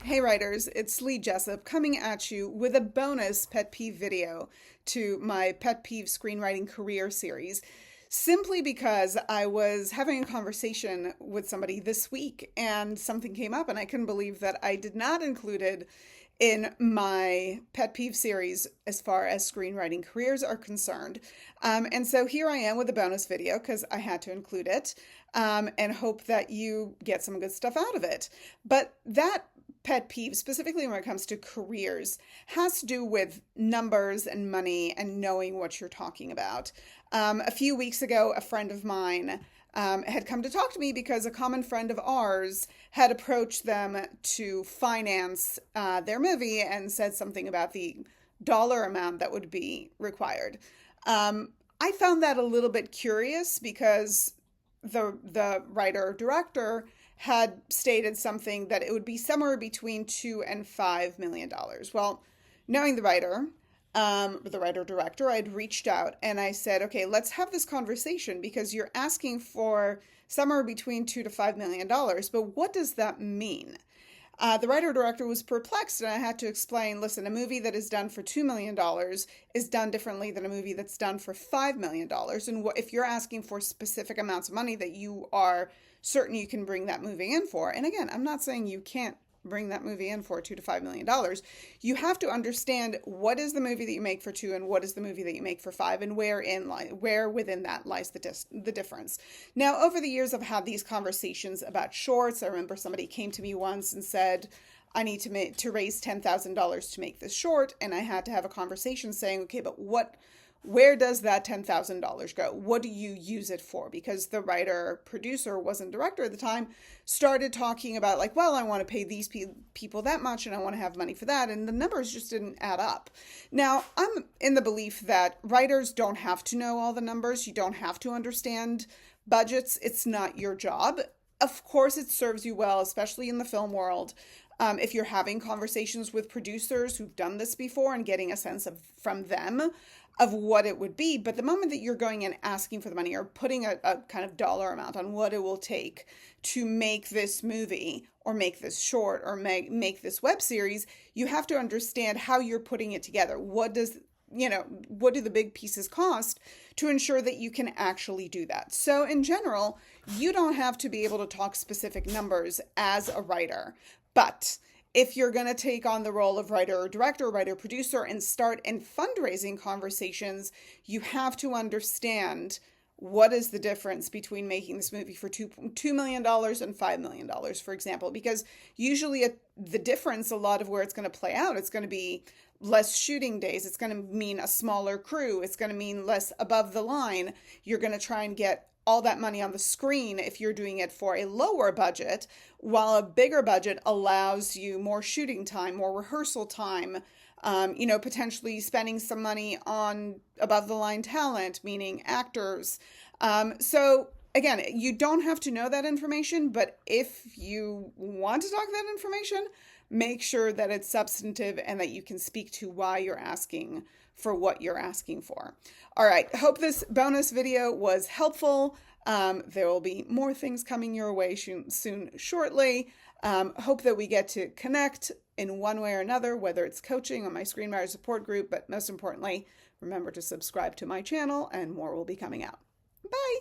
Hey writers, it's Lee Jessup coming at you with a bonus pet peeve video to my Pet Peeve Screenwriting Career series, simply because I was having a conversation with somebody this week and something came up and I couldn't believe that I did not include it in my pet peeve series as far as screenwriting careers are concerned. And so here I am with a bonus video because I had to include it and hope that you get some good stuff out of it. But that pet peeve, specifically when it comes to careers, has to do with numbers and money and knowing what you're talking about. A few weeks ago, a friend of mine had come to talk to me because a common friend of ours had approached them to finance their movie and said something about the dollar amount that would be required. I found that a little bit curious because the writer director had stated something that it would be somewhere between $2 and $5 million. Well, knowing the writer director, I'd reached out and I said, okay, let's have this conversation because you're asking for somewhere between $2 to $5 million, but what does that mean? The writer director was perplexed, and I had to explain, listen, a movie that is done for $2 million is done differently than a movie that's done for $5 million. And if you're asking for specific amounts of money that you are certain you can bring that movie in for, and again, I'm not saying you can't bring that movie in for $2 to $5 million, you have to understand what is the movie that you make for two and what is the movie that you make for five, and where within that lies the difference. Now, over the years, I've had these conversations about shorts. I remember somebody came to me once and said, I need to raise $10,000 to make this short, and I had to have a conversation saying, okay, but where does that $10,000 go? What do you use it for? Because the writer, producer, wasn't director at the time, started talking about like, well, I want to pay these people that much and I want to have money for that. And the numbers just didn't add up. Now, I'm in the belief that writers don't have to know all the numbers. You don't have to understand budgets. It's not your job. Of course, it serves you well, especially in the film world. If you're having conversations with producers who've done this before and getting a sense from them of what it would be. But the moment that you're going and asking for the money or putting a kind of dollar amount on what it will take to make this movie or make this short or make this web series, you have to understand how you're putting it together. What do the big pieces cost to ensure that you can actually do that? So in general, you don't have to be able to talk specific numbers as a writer, but if you're going to take on the role of writer or director, writer producer, and start in fundraising conversations, you have to understand what is the difference between making this movie for $2 million and $5 million, for example, because usually the difference, a lot of where it's going to play out, it's going to be less shooting days. It's going to mean a smaller crew. It's going to mean less above the line. You're going to try and get all that money on the screen if you're doing it for a lower budget, while a bigger budget allows you more shooting time, more rehearsal time, potentially spending some money on above the line talent, meaning actors. So again, you don't have to know that information, but if you want to talk that information, make sure that it's substantive and that you can speak to why you're asking for what you're asking for. All right, hope this bonus video was helpful. There will be more things coming your way soon, shortly. Hope that we get to connect in one way or another, whether it's coaching or my screenwriter support group, but most importantly, remember to subscribe to my channel and more will be coming out. Bye.